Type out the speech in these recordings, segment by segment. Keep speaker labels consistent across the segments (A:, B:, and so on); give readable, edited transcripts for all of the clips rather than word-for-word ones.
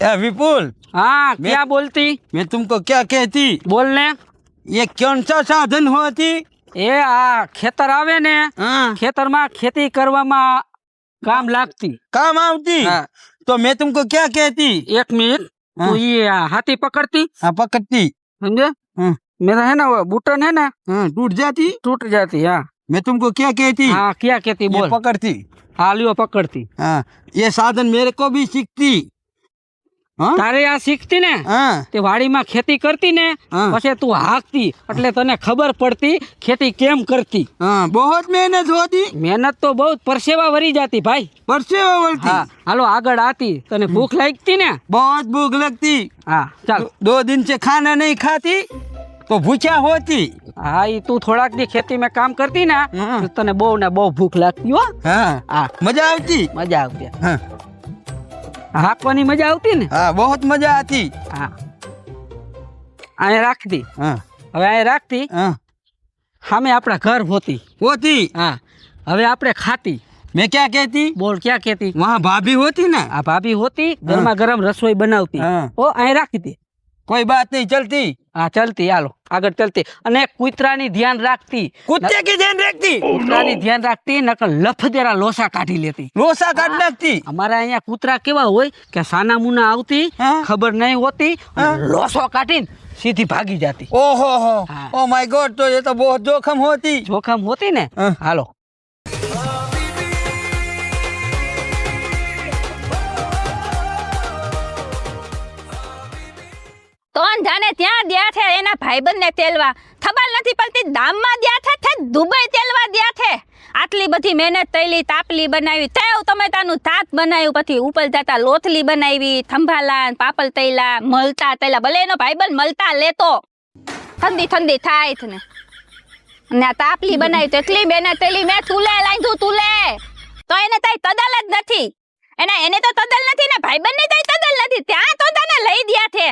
A: विपुल,
B: हाँ क्या बोलती?
A: मैं तुमको क्या कहती?
B: बोलने
A: ये कौन सा साधन होती?
B: એ આ ખેતર આવે ને
A: हाँ,
B: ખેતરમાં ખેતી કરવામાં કામ લાગતી।
A: काम आवती?
B: हाँ।
A: तो मैं तुमको क्या कहती?
B: एक मिनट
A: हाँ।
B: तू ये हाथी पकड़ती
A: हाँ, पकड़ती।
B: समझे?
A: हाँ,
B: मेरा है ना वो बटन है ना
A: हाँ, टूट जाती।
B: टूट जाती। हाँ
A: मैं तुमको क्या कहती?
B: हाँ क्या कहती
A: ये
B: बोल।
A: पकड़ती।
B: हाँ लियो पकड़ती।
A: हाँ, ये साधन मेरे को भी सीखती। हाँ,
B: તારે આ શીખતી ને
A: हाँ,
B: તે વાડીમાં ખેતી કરતી ને
A: હા।
B: પછી તું હાંકતી એટલે તને ખબર પડતી ખેતી કેમ કરતી।
A: हाँ, बहुत मेहनत होती।
B: મહેનત તો બહુ પરસેવા વરી જાતી ભાઈ।
A: परसेवा बोलती।
B: હા હાલો આગળ આતી તને ભૂખ લાગતી ને।
A: बहुत भूख लगती।
B: હા ચાલ
A: 2 दिन से खाना नहीं खाती तो भूखा होती।
B: હા ઈ તું થોડાક દી ખેતી में કામ કરતી ને
A: હા।
B: તો તને બહુ ને બહુ ભૂખ લાગતી હો।
A: हाँ,
B: હા
A: मजा आवती।
B: મજા આવતી।
A: हाँ,
B: હાંકવાની મજા આવતી ને।
A: हाँ, बहुत मजा आती।
B: હા અહીંયા રાખતી।
A: हाँ,
B: હવે અહીંયા રાખતી
A: हाँ,
B: સામે આપણા ઘર હોતી।
A: होती।
B: હા હવે આપણે ખાતી।
A: मैं क्या कहती?
B: બોલ ક્યાં કહેતી?
A: वहाँ भाभी होती ना।
B: આ ભાભી હોતી ગરમા ગરમ રસોઈ બનાવતી।
A: હા।
B: ઓ અહીં રાખી દે।
A: कोई बात नहीं, चलती।
B: હા ચલતી હાલો આગળ ચલતી અને કૂતરાની ધ્યાન રાખતી।
A: कुत्ते की ध्यान रखती।
B: કૂતરાની ધ્યાન રાખતી નકર લફદેરા લોસા કાઢી લેતી।
A: लोसा काट लगती।
B: અમારા અહીંયા કૂતરા કેવા હોય કે સાના મુના આવતી
A: હા।
B: ખબર નહીં હોતી લોસો કાઢીને સીધી ભાગી જાતી।
A: ओहो हो,
B: हाँ।
A: ओ माय गॉड, तो ये तो बहुत जोखम होती।
B: જોખમ હોતી ને।
A: હા।
B: હાલો
C: તોન જાને ત્યાં ગયા છે એના ભાઈબંધને તેલવા ખબર નથી પડતી દામમાં ગયા છે દુબઈ તેલવા ગયા છે આટલી બધી મહેનત તૈલી તાપલી બનાવી તેવ તમે તાનું તાત બનાવ્યું પછી ઉપર જતા લોથલી બનાવી થંભાલા પાપલ તૈલા મળતા તૈલા ભલે એનો ભાઈબંધ મળતા લેતો ઠંડી ઠંડી થાય છે ને અને આ તાપલી બનાવી તો એટલી મહેનત તૈલી મેં તુલે લાંધું તુલે તો એને તઈ તદલ જ નથી એને તો તદલ નથી ને ભાઈબંધને તઈ તદલ નથી ત્યાં તો તને લઈ ગયા છે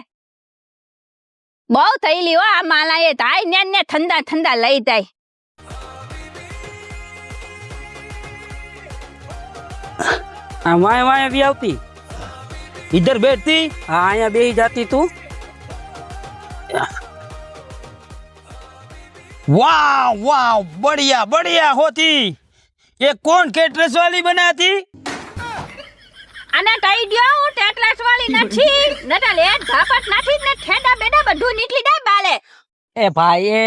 C: બહુ થયેલી હો આ માલા એ થાય ને ઠંડા ઠંડા લઈ જાય
B: આ વાય વાય બી આવતી।
A: इधर बैठती।
B: હા અહીંયા બેહી જાતી તું।
A: वाह वाह, बढ़िया बढ़िया होती। ये कौन केटरस वाली बनाती?
C: આને કહી દ્યો હું ટેટલાસ વાળી નથી નટા લે ધાપટ નથી ને ઠેડા બેડા બધું નીકળી જાય બાલે
B: એ ભાઈ એ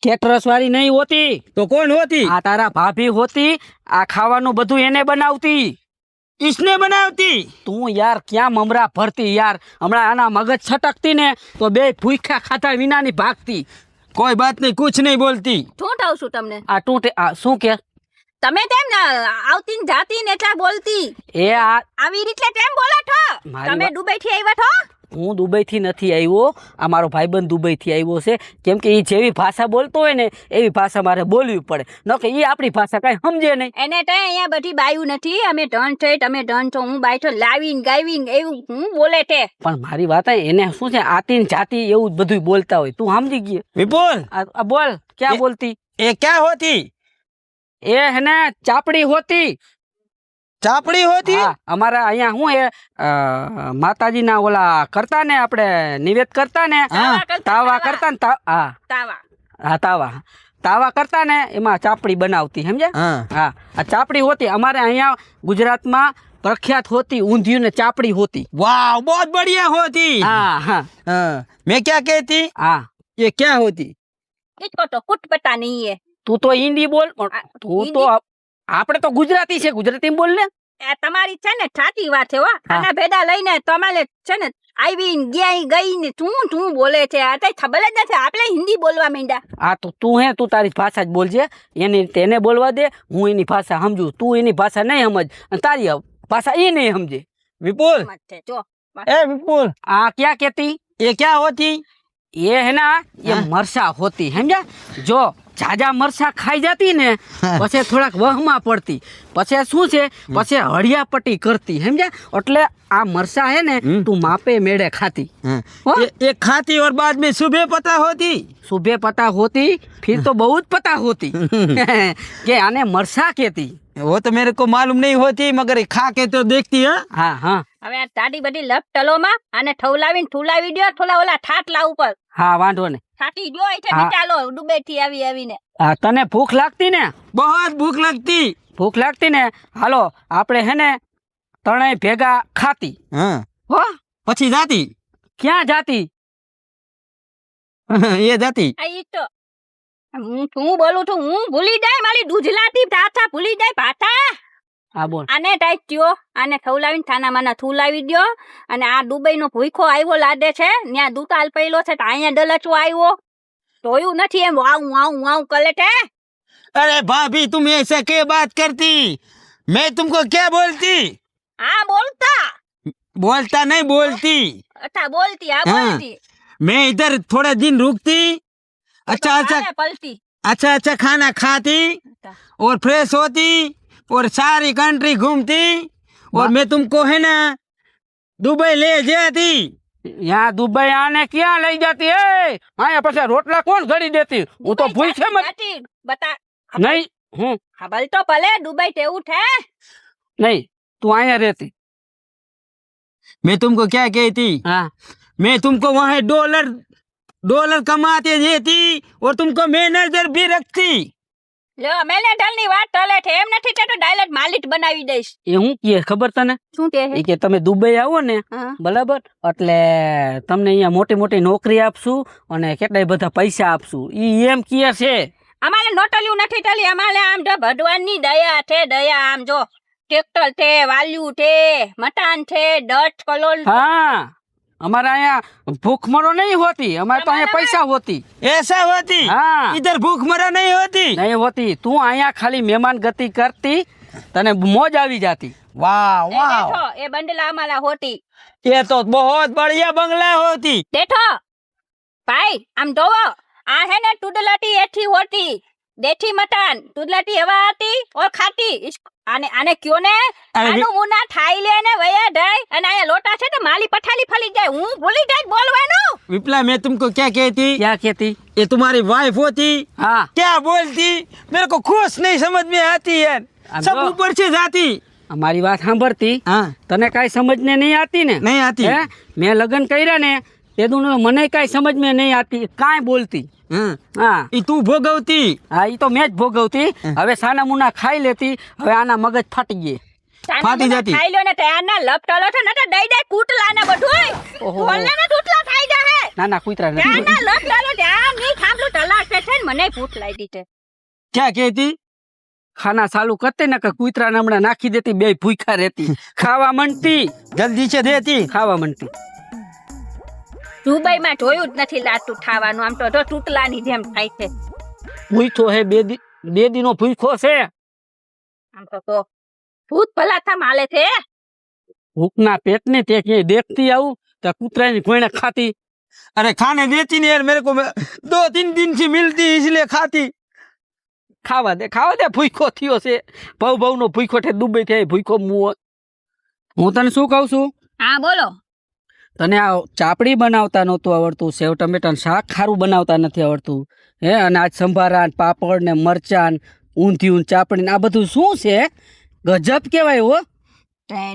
B: કેટરસ વાળી નહીં હોતી
A: तो कौन होती?
B: આ તારા ભાભી હોતી। આ ખાવાનું બધું એને બનાવતી।
A: इसने बनावती।
B: તું યાર ક્યાં મમરા ભરતી યાર હમણાં આના મગજ છટકતી ને તો બે ભૂખ્યા ખાતા વિનાની ભાગતી।
A: कोई बात नहीं, कुछ नहीं बोलती।
C: શું કહું છું તમને
B: આ ટૂંટે આ શું કે
C: તમે તેમ ને આવતી ને જાતી ને એટલા બોલતી
B: એ આ
C: આવી રીતે કેમ બોલો છો
B: મારી
C: તમે
B: વાત-
C: દુબઈ થી આવ્યા છો
B: હું દુબઈથી નથી આવ્યો। આ મારો ભાઈબંધ દુબઈથી આવ્યો છે કેમ કે એ જેવી ભાષા બોલતો હોય ને એવી ભાષા મારે બોલવી પડે ન કે એ આપણી ભાષા કાંઈ સમજે નહીં।
C: એને તો અહીંયા બધી બાયું નથી અમે ધન છે તમે ધન છો હું બાઈ છો લાવીને ગાવીને એવું હું બોલે છે
B: પણ મારી વાત એને શું છે આતી ને જાતી એવું જ બધું બોલતા હોય। તું સમજી ગઈ?
A: विपुल,
B: આ બોલ ક્યાં બોલતી?
A: ये क्या होती?
B: એ હે ને ચાપડી હોતી।
A: चापड़ी होती?
B: હા અમારા અહીંયા શું એ માતાજીના ઓલા કરતા ને આપણે નિવેદ કરતા ને
A: હા,
B: તાવા કરતા ને હા
C: તાવા
B: હા તાવા કરતા ને એમાં ચાપડી બનાવતી સમજ્યા?
A: हाँ,
B: હા આ ચાપડી હોતી અમારે અહીંયા ગુજરાતમાં પ્રખ્યાત હોતી ઊંધિયું ને ચાપડી હોતી।
A: वाह, बहुत बढ़िया होती।
B: હા હા
A: हाँ, मैं क्या कहती?
B: હા
A: ये क्या होती?
C: इसको तो कुछ पता नहीं है
B: તું તો હિન્દી બોલ પણ તું તો આપણે તો ગુજરાતી છે ગુજરાતી બોલ ને।
C: એ તમારી છે ને સાચી વાત છે હો આના ભેડા લઈને તમારે છે ને આવી ગયા ગઈ ને તું બોલે છે આ કઈ ખબર જ નથી આપણે હિન્દી બોલવા માંડ્યા
B: આ તો તું તારી ભાષા જ બોલજે એની તેને બોલવા દે હું એની ભાષા સમજુ તું એની ભાષા નહીં સમજ અને તારી ભાષા એ નહીં સમજે।
A: विपुल,
C: મત છે જો
A: ए विपुल,
B: આ ક્યાં કહેતી?
A: ये क्या होती?
B: ये है ना ये मरसा होती समझा? जो જાજા મરસા ખાઈ જતી ને પછી થોડાક વહમાં પડતી, પછી શું છે પછી હળિયાપટ્ટી કરતી, સમજ્યા? એટલે આ મરસા હે ને તું માપે મેળે ખાતી।
A: हाँ। एक खाती और बाद में सुबह पता होती।
B: सुबह पता होती फिर तो बहुत पता होती कि आने मरसा कहती।
A: वो तो मेरे को मालूम नहीं होती मगर खा के तो देखती है।
B: हाँ हाँ
C: હવે આ તાડી બધી લપ ટલોમાં આને ઠવલાવીને ઠુલાવી દ્યો, થોડા ઓલા ઠાટલા ઉપર
B: हाँ વાંધો ને।
C: ઠાટી દ્યો એટલે
B: હા.
C: ચાલો દુબઈ થી આવીને
B: આ તને ભૂખ લાગતી ને?
A: बहुत भूख लगती।
B: ભૂખ લાગતી ને હાલો આપણે હે ને ત્રણેય ભેગા ખાતી।
A: हाँ।
B: હો
A: પછી जाती।
B: ક્યાં જાતી?
A: ये जाती।
C: આ ઈ તો હું બોલું છું, હું ભૂલી જાય મારી દૂધલાતી ભાષા ભૂલી જાય ભાષા।
B: હા બોલ।
C: આને ટાઈટ થયો, આને ખવલાવીને થાનામાંના થૂલાવી દ્યો, અને આ દુબઈનો ભૂખો આવ્યો લાદે છે, ન્યા દુકાળ પડ્યો છે તો અહીંયા ડલચો આવ્યો, જોયું નથી એમ વાવ વાવ વાવ કરે છે।
A: अरे भाभी तुम ऐसे क्या बात करती? मैं तुमको क्या बोलती?
C: આ બોલતા
A: बोलता नहीं बोलती।
C: અચ્છા બોલતી આ
A: હા।
C: બોલતી
A: मैं इधर थोड़े दिन रुकती, अच्छा अच्छा
C: આને પલટી
A: अच्छा अच्छा खाना खाती और फ्रेश होती और सारी कंट्री घूमती और मैं तुमको है ना दुबई ले जाती।
B: यहाँ दुबई आने क्યાં લઈ જતી? એ અહીંયા પછી રોટલા કોણ ઘડી દેતી? હું તો ભૂખે મત
C: જાતી, બતા
B: નહીં હું
C: હા ભલ તો ભલે દુબઈ તેવું છે।
B: નહીં તું અહીંયા રહેતી।
A: मैं तुमको क्या कहती?
B: हाँ
A: मैं तुमको वहाँ डॉलर कमाते देती और तुमको मैनेजर भी रखती।
C: લ્યો મેનેજર ની વાત ચાલે છે, એમ નથી થતું ડાયરેક્ટ માલિક બનાવી દઈશ।
B: એ હું કહે ખબર તને?
C: શું કહે
B: એ કે તમે દુબઈ આવો ને બરાબર એટલે તમને અહીંયા મોટી મોટી નોકરી આપશું અને કેટલાય બધા પૈસા આપશું, ઈ એમ કહે છે।
C: અમારે નોટલિયું નથી ચાલી, અમારે આમ જો ભગવાનની દયા છે, દયા આમ જો ટ્રેક્ટર છે, વાલ્યુ છે, મકાન છે, ડચ કલોલ
B: हाँ हमारे यहाँ भूखमरो नहीं होती, हमारे तो यहाँ पैसा होती।
A: ऐसा होती?
B: हाँ
A: इधर भूख मरा नहीं होती।
B: नहीं होती, तू અહીંયા ખાલી મહેમાન ગતિ કરતી તને મોજ આવી જાતી।
A: वाह
C: એ
A: वाह,
C: દેખો એ બંડલા અમારા હોતી।
A: ये तो बहुत बढ़िया बंगला होती।
C: દેખો ભાઈ આમ જોવો, આ હે ને ટુડલાટી એથી હોતી, દેઠી મટાન ટુડલાટી હવા આતી ઓર ખાતી। આને આને કયો ને
A: અરે
C: આનું મુના ખાઈ લે ને વયા જાય, અને આયા લોટા છે તો માલી પઠાલી ફલી જાય, હું ભૂલી જાય બોલવાનું।
A: विप्ला मैं तुमको क्या कहती?
B: क्या कहती?
A: ये तुम्हारी वाइफ होती,
B: हाँ
A: क्या बोलती मेरे को कुछ नहीं समझ में आती है, सब
B: अब-
A: ऊपर से जाती।
B: અમારી વાત સાંભળતી
A: हाँ
B: તને કાંઈ સમજને નહીં આતી ને?
A: नहीं आती।
B: હે મેં લગ્ન કર્યા ને તેનું મને કાંઈ સમજ में નહીં આતી, કાંઈ બોલતી।
A: हाँ
B: હા
A: ये तू भोगवती।
B: હા ઈ તો મેં જ ભોગવતી, હવે સાના મુના ખાઈ લેતી, હવે આના મગજ ફાટી ગયે।
C: તાના
A: ફાટી
C: મુના
A: જતી।
C: ખાઈ લ્યો ને ત્યારના લપટલો છે ને તો દઈ દઈ કૂટલા ને બધુંય
B: ઓહો.
C: બોલને ને તૂટલા ખાઈ જાહે।
B: ના ના કૂતરા નથી।
C: ત્યારના લપટલો ત્યાં ની ખાબલું તલાક છે ને મને ભૂખ લાગી છે।
A: क्या कहती?
B: ખાના ચાલુ કરતી ને કે કૂતરાને હમણાં નાખી દેતી, બે ભૂખ્યા રહેતી, ખાવા માંડતી,
A: जल्दी से देती।
B: ખાવા માંડતી।
C: દુબઈમાં જોયું જ નથી લાટું ખાવાનું, આમ તો જો તૂટલાની જેમ થાય છે।
B: ભૂખો હે બે દીનો ભૂખો છે।
C: આમ તો ભૂત ભલા થા માલે છે।
B: ભૂખના પેટને તે ક્યાંય દેખતી આવું તો કૂતરાની ઘોણે ખાતી।
A: अरे खाने देती नहीं यार, मेरे को 2-3 दिन से मिलती इसलिए खाती।
B: ખાવા દે ભૂખો થયો છે, ભવનો ભૂખો છે, દુબઈ થાય ભૂખો મુઓ। હું તને શું કહું છું,
C: હા બોલો।
B: તને આ ચાપડી બનાવતા નહોતું આવડતું, સેવ ટમેટાનું શાક ખારું બનાવતા નથી આવડતું, હે અને આજ સંભારા ને પાપડ ને મરચાં ને ઊંધિયું ને ચાપડી ને આ બધું શું છે? ગજબ કહેવાય હો।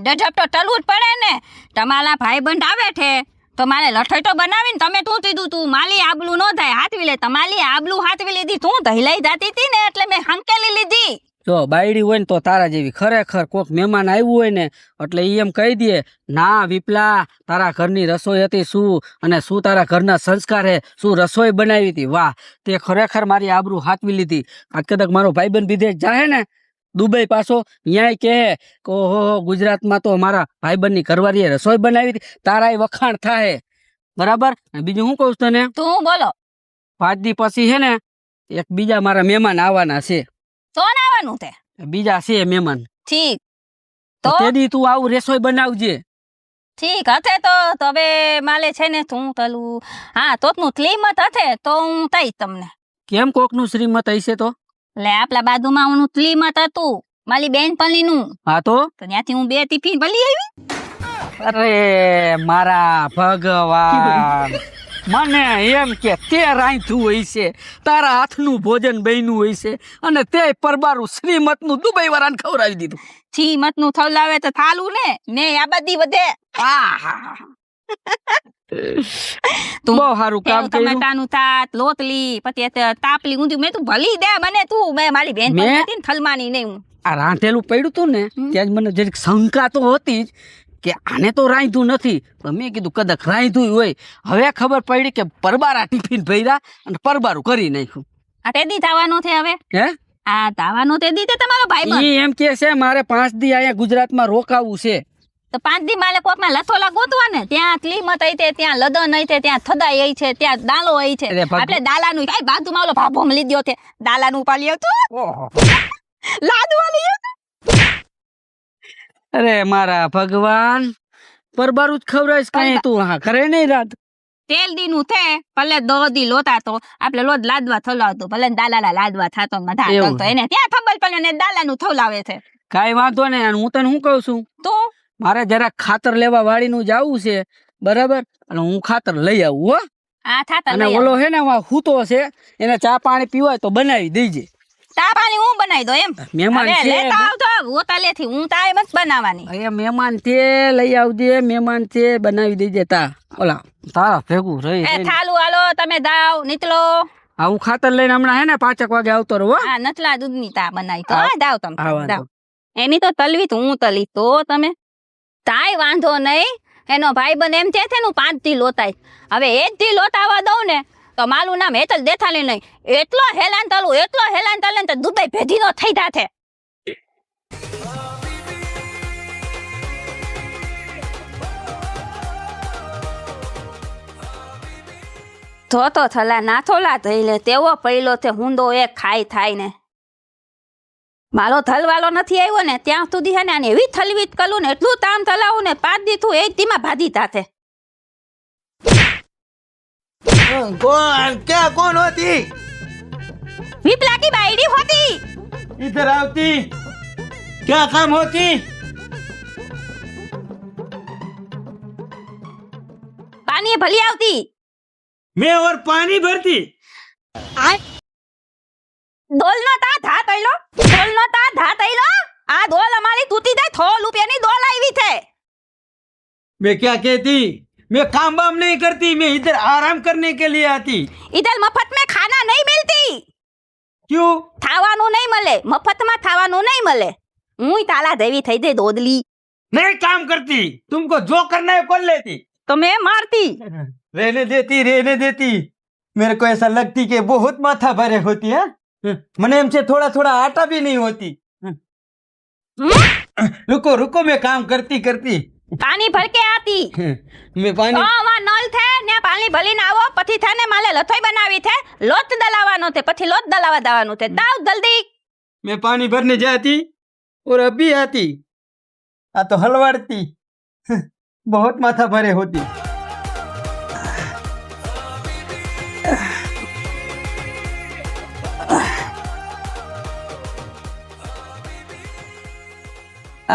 C: ડજબ તો ટલવું જ પડે ને, તમારા ભાઈબંધ આવે છે તો મારે લઠોઈ તો બનાવીને તમે તું કીધું તું માલી આબલું ન થાય હાથવી લે, તમારી આબલું હાથવી લીધી, તું દહીલાઈ જાતી હતી ને એટલે મેં હંકેલી લીધી।
B: જો બાયડી હોય ને તો તારા જેવી, ખરેખર કોક મહેમાન આવ્યું હોય ને એટલે ઈ એમ કહી દે, ના વિપલા તારા ઘરની રસોઈ હતી શું, અને શું તારા ઘરના સંસ્કાર હે, શું રસોઈ બનાવી હતી, વાહ તે ખરેખર મારી આબરૂ હાથવી લીધી। આજ કદાચ મારો ભાઈબંધ વિદેશ જાય ને દુબઈ પાછો, ન્યાય કહે કે ઓહો ગુજરાતમાં તો મારા ભાઈબંધની ઘરવાળીએ રસોઈ બનાવી હતી, તારાય વખાણ થાય બરાબર। અને બીજું હું કહું છું તને,
C: તું બોલો।
B: 5 દી પછી છે ને એક બીજા મારા મહેમાન આવવાના છે,
C: સોન આવવાનું તે
B: બીજા છે મહેમાન,
C: ઠીક તો
B: તેદી તું આવું રસોઈ બનાવજે।
C: ઠીક હશે તો હવે માલે છે ને તું તલું હા તો નું ક્લીમત હશે તો હું તઈ તમને
B: કેમ કોકનું શ્રીમત હશે તો?
C: એટલે આપલા બાજુમાં હું શ્રીમત હતું મારી બેનપણીનું,
B: હા તો
C: તો ત્યાંથી હું 2 ટિફિન ભલી આવી.
B: અરે મારા ભગવાન, મને એમ કે તે રાંધ્યું હોય છે, તારા હાથનું ભોજન બન્યું હોય છે, અને તે પરબારું શ્રીમતનું દુબઈ વાળાને ખવડાવી દીધું.
C: શ્રીમતનું થવલાવે તો થાલું ને આ બધી વધે.
B: આહા. બહુ સારું કામ કર્યું.
C: ટમેટાનું થાત લોટલી પછી તાપલી ઊંધું મેં તું ભલી દે મને તું, મેં મારી બેનપણી હતી ને થલમાની નહીં હું.
B: આ રાંધેલું પડ્યું તું ને ત્યાં જ મને જરીક શંકા તો હતી જ કે આને તો રાંધ્યું નથી, પણ મેં કીધું કદાચ રાંધ્યું હોય. હવે ખબર પડી કે પરબારા ટિફિન ભર્યા અને પરબારું કરી નાખ્યું.
C: આ તેદી થવાનું છે હવે,
B: હે
C: આ થવાનું તેદી તે તમારો ભાઈ
B: ઈ એમ કે છે મારે 5 દી અહીંયા ગુજરાતમાં રોકાવું છે.
C: તો 5 દી માલે કોકના લથોલા ગોતવા ને, ત્યાં ક્લીમત હઈ તે, ત્યાં લદન હઈ તે, ત્યાં થદાઈ હઈ છે, ત્યાં દાલો હઈ છે.
B: અરે ભગ-
C: આપણે દાલાનું કાઈ બાજુમાં ઓલો ભાભો મળી ગયો છે, દાલાનું પાલી આવતું
B: ઓહો.
C: લાદુ વાલી આવતું.
B: અરે મારા ભગવાન, પરબારું જ ખવડાવીશ કઈ તું હા કરે નહીં રાત.
C: તેલ દીનું છે ભલે 10 દી લોતા તો આપણે લોટ લાદવા થલાવતો, ભલે દાલાલા લાદવા થાતો મધા
B: એવું.
C: તો એને ત્યાં થબલ પડ્યો ને દાલાનું થલાવે છે.
B: કાંઈ વાંધો નહીં. અને હું તને શું કહું છું,
C: તો
B: મારે જરા ખાતર લેવા વાળીનું જવું છે, બરાબર, અને હું ખાતર લઈ આવું હો.
C: આ થાતા
B: અને
C: લઈ
B: ઓલો
C: આવો.
B: હે ને વા હૂતો છે, એને ચા પાણી પીવાય તો બનાવી દેજે.
C: ચા પાણી હું બનાવી દો એમ.
B: મહેમાન
C: હવે
B: છે.
C: લેતા આવતો ઓતાલેથી, હું તાય મત બનાવવાની.
B: અહીંયા મહેમાન છે, લઈ આવજે. મહેમાન છે, બનાવી દેજે. ઓલા તારા ભેગું રહી
C: એ
B: રહીને.
C: થાલું હાલો તમે દાવ નીકળો.
B: હા, હું ખાતર લઈને હમણાં હે ને 5 વાગે આવતો રહો હો.
C: આ નચલા દૂધની ચા બનાવી તો
B: હા.
C: આ દાવ તમે
B: હા, વાંધો.
C: દાવ. એની તો તલવી તો હું તલી તો તમે તાય વાંધો નહીં. એનો ભાઈ બન એમ છે નું 5 દી લોતાય. હવે 1 દી લોતાવા દઉં ને તો માલું નામ હેતલ દેથાલી નહીં. એટલો હેલાન તલું તો દુબઈ ભેજીનો થઈ જાતે. તો થલા નાથોલા થઈ લે તેવો પૈલો તે હુંદો એક ખાઈ થાય ને. મારો થલવાલો નથી આવ્યો ને ત્યાં સુધી હે ને આને એવી થલવી જ કલું ને એટલું તામ થલાવું ને 5 દી તું 1 દીમાં ભાજી તાથે.
A: कौन क्या कौन होती?
C: વિપલા કી બાયડી હોતી.
A: इधर आवती क्या काम होती?
C: પાણી ભલી આવતી.
A: मैं और पानी भरती.
C: ડોલનો તા ધા તઈલો. આ ડોલ અમારી તૂટી જાય 100 રૂપિયાની ડોલ આવી છે.
A: मैं क्या कहती? मैं काम वाम नहीं करती, मैं इधर आराम करने के लिए आती.
C: ઇધર મફત મેં ખાના નહીં મિલતી.
A: क्यों?
C: ખાવાનું નહીં મળે, મફતમાં ખાવાનું નહીં મળે. હું તાલા દેવી થઈ દે દોદલી.
A: नहीं काम करती. तुमको जो करना है कर लेती.
C: તો મેં મારતી.
A: रहने देती. मेरे को ऐसा लगती कि बहुत माथा भरे होती है. मने हमसे थोड़ा थोड़ा आटा भी नहीं होती. रुको मैं काम करती.
C: પાણી ભર કે આતી.
A: मैं पानी
C: વા નળ છે ને પાણી ભલીને આવો પછી છે ને માલે લથોઈ બનાવી છે, લોટ દલાવાનો છે, પછી લોટ દલાવા દેવાનું છે. દાવ જલ્દી.
A: मैं पानी भरने जाती और अभी आती. आ तो हलवाड़ती. बहुत माथा भरे होती.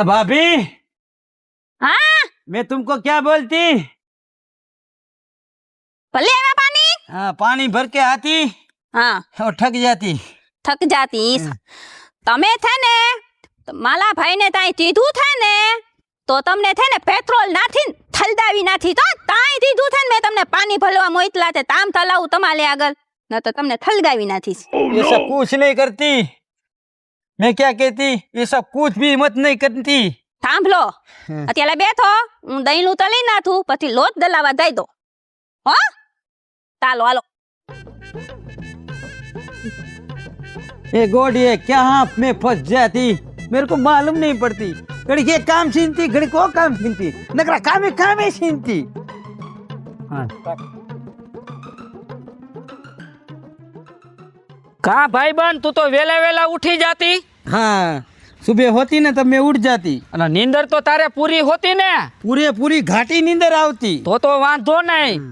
A: भाभी,
C: હા
A: मैं तुमको क्या बोलती?
C: ભલે એમાં પાણી.
A: हाँ, पानी भर के आती
C: હા
A: और ठक जाती.
C: થક જાતી. તમે છે ને માલા ભાઈને તાઈ કીધું છે ને તો તમને છે ને પેટ્રોલ નાથી થલદાવી નાથી તો તાઈ કીધું છે ને મેં તમને પાણી ભરવા મોઈતલા તે તામ તલાવું તમારે આગળ ન તો તમને થલગાવી નાથી.
A: ये सब कुछ नहीं करती. मैं क्या कहती? ये सब कुछ भी मत नहीं करती.
C: સાંભળો અત્યારે બેઠો હું દહીંનું તળી નાથું પછી લોટ દલાવા દઈ દો હો. ચાલો હાલો.
A: ये गोड ये क्या हाँ में फंस जाती. मेरे को मालूम नहीं पड़ती. घड़ी ये काम छीनती, घड़ी को काम छीनती. नकरा काम ही छीनती.
B: કા ભાઈ બન, તું તો વેલા ઉઠી જાતી
A: हाँ, सुबह होती ना तब मैं उठ जाती.
B: અને નીંદર તો તારે પૂરી હોતી ને,
A: पूरी घाटी नींदर आवती.
B: તો વાંધો નહીં.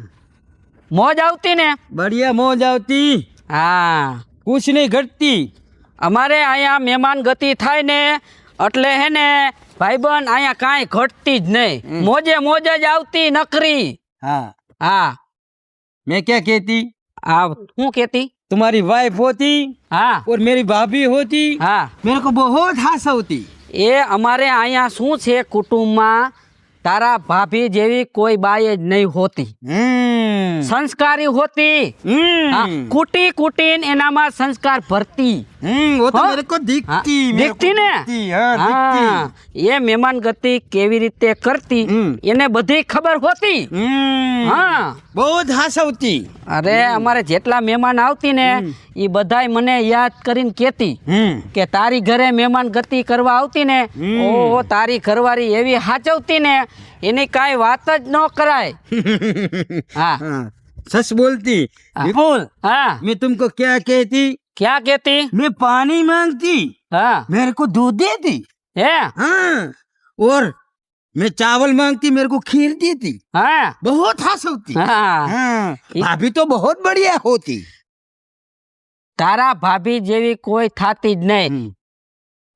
B: મોજ આવતી ને.
A: बढ़िया मौज आवती.
B: હા
A: कुछ नहीं घटती।
B: અમારે અહીંયા મહેમાન ગતિ થાય ને એટલે હે ને ભાઈબંધ અહીંયા કાંઈ ઘટતી જ નહીં, મોજે મોજે જ આવતી નકરી.
A: हाँ,
B: હા
A: मैं क्या कहती,
B: આ શું કેતી?
A: तुम्हारी वाइफ होती
B: હા
A: और मेरी भाभी होती,
B: હા
A: मेरे को बहुत हंसाती।
B: એ અમારે અહીંયા શું છે કુટુંબમાં તારા ભાભી જેવી કોઈ બાઈ જ નહીં હોતી, સંસ્કારી હોતી. હા, કુટી કુટીન એનામાં સંસ્કાર ભરતી.
A: वो तो
B: हाँ?
A: मेरे को दिखती,
B: हाँ,
A: मेरे को
B: दिखती ने?
A: दिखती, हाँ,
B: હા,
A: दिखती।
B: એ મહેમાન ગતિ કેવી રીતે કરતી એને બધી ખબર હોતી. હા
A: बहुत हंसाती।
B: અરે અમારે જેટલા મહેમાન આવતી ને એ બધાય મને યાદ કરીને કેતી કે તારી ઘરે મહેમાન ગતિ કરવા આવતી ને, ઓહો તારી ઘરવાળી એવી હાચવતી ને એની કાંઈ વાત જ ન કરાય. હા
A: हाँ, सच बोलती।
B: વિપુલ. હા
A: मैं तुमको क्या कहती,
B: ક્યાં કેતી?
A: मैं पानी मांगती,
B: હા
A: मेरे को दूध देती।
B: હે
A: हाँ, और मैं चावल मांगती, मेरे को खीर देती।
B: હા
A: बहुत हंसाती।
B: હા
A: हाँ, भाभी तो बहुत बढ़िया होती।
B: તારા ભાભી જેવી કોઈ થાતી જ નહીં.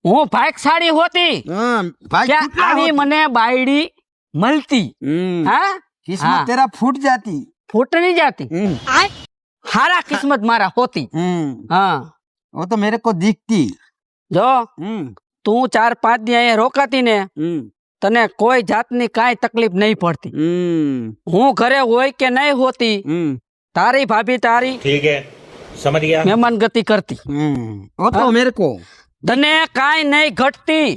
B: હું ભાગશાળી હોતી
A: हाँ, भाई
B: કે
A: कितना
B: આવી
A: होती।
B: મને બાયડી મળતી. હા
A: किस्मत
B: हाँ।
A: तेरा फूट जाती।
B: ફૂટ નહીં જાતી. હારા કિસ્મત મારા હોતી. હા
A: वो तो मेरे को दिखती।
B: જો તું 4-5 દી અહીંયા રોકાતી ને તને કોઈ જાતની કાંઈ તકલીફ નહીં પડતી. હું ઘરે હોય કે નહીં હોતી તારી ભાભી તારી
D: ठीक है, समझ गया।
B: મહેમાન ગતિ કરતી.
A: वो तो मेरे को
B: તને કાંઈ નહીં ઘટતી.